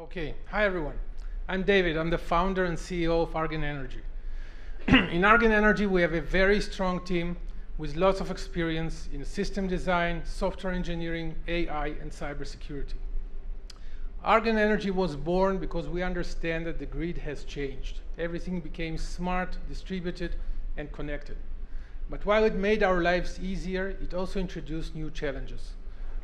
Okay, hi everyone. I'm David. I'm the founder and CEO of Argen Energy. In Argen Energy, we have a very strong team with lots of experience in system design, software engineering, AI, and cybersecurity. Argen Energy was born because we understand that the grid has changed. Everything became smart, distributed, and connected. But while it made our lives easier, it also introduced new challenges.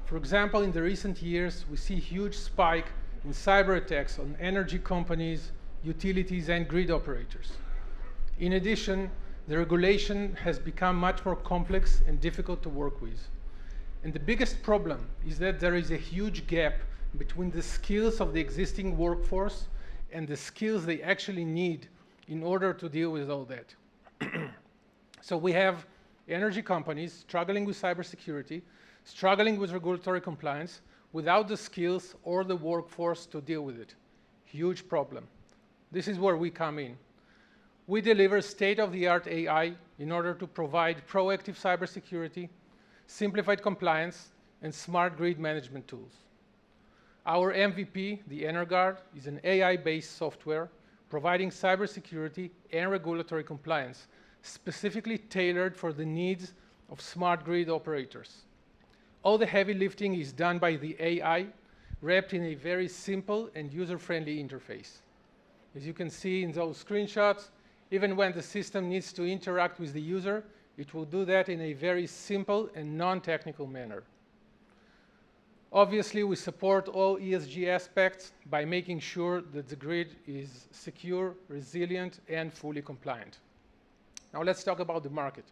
For example, in the recent years, we see a huge spike in cyber attacks on energy companies, utilities, and grid operators. In addition, the regulation has become much more complex and difficult to work with. And the biggest problem is that there is a huge gap between the skills of the existing workforce and the skills they actually need in order to deal with all that. So we have energy companies struggling with cybersecurity, struggling with regulatory compliance, without the skills or the workforce to deal with it. Huge problem. This is where we come in. We deliver state-of-the-art AI in order to provide proactive cybersecurity, simplified compliance, and smart grid management tools. Our MVP, the EnerGuard, is an AI-based software providing cybersecurity and regulatory compliance, specifically tailored for the needs of smart grid operators. All the heavy lifting is done by the AI, wrapped in a very simple and user-friendly interface. As you can see in those screenshots, even when the system needs to interact with the user, it will do that in a very simple and non-technical manner. Obviously, we support all ESG aspects by making sure that the grid is secure, resilient, and fully compliant. Now let's talk about the market.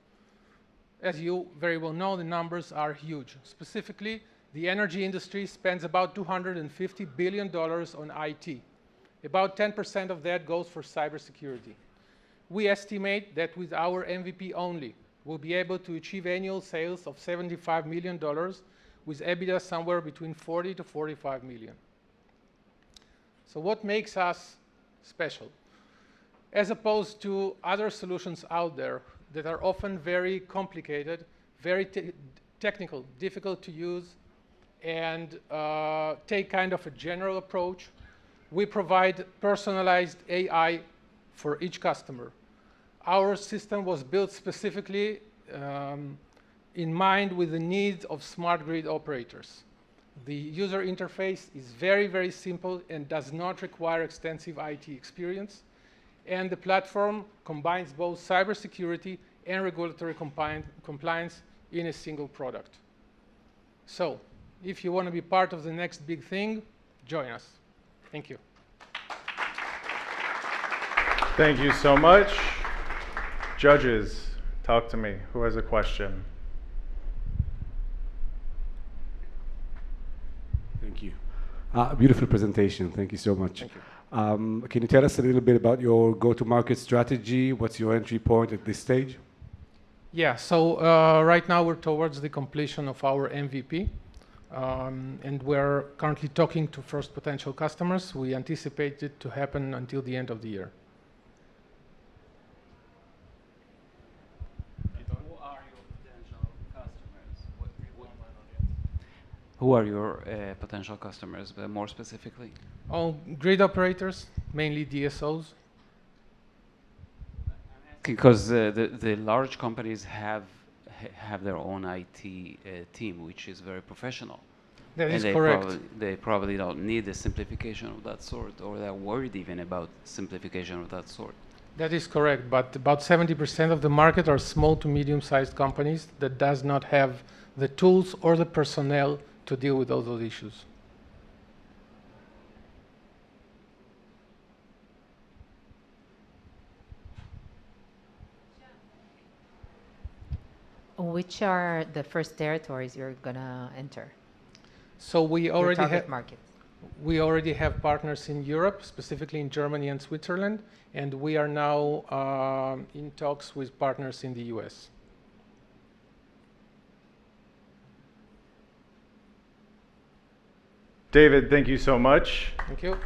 As you very well know, the numbers are huge. Specifically, the energy industry spends about $250 billion on IT. About 10% of that goes for cybersecurity. We estimate that with our MVP only, we'll be able to achieve annual sales of $75 million with EBITDA somewhere between 40 to 45 million. So what makes us special? As opposed to other solutions out there that are often very complicated, very technical, difficult to use, and take kind of a general approach, we provide personalized AI for each customer. Our system was built specifically in mind with the needs of smart grid operators. The user interface is very, very simple and does not require extensive IT experience. And the platform combines both cybersecurity and regulatory compliance in a single product. So, if you want to be part of the next big thing, join us. Thank you. Thank you so much. Judges, talk to me. Who has a question? Thank you. Beautiful presentation. Thank you so much. Thank you. Can you tell us a little bit about your go-to-market strategy? What's your entry point at this stage? Yeah, so right now we're towards the completion of our MVP. And we're currently talking to first potential customers. We anticipate it to happen until the end of the year. Who are your potential customers, but more specifically? All grid operators, mainly DSOs. Because the large companies have their own IT team, which is very professional. That is and correct. They probably don't need a simplification of that sort, or they're worried even about simplification of that sort. That is correct, but about 70% of the market are small to medium-sized companies that does not have the tools or the personnel to deal with all those issues. Which are the first territories you're gonna enter? So we already target have market. We already have partners in Europe, specifically in Germany and Switzerland, and we are now in talks with partners in the US. David, thank you so much. Thank you.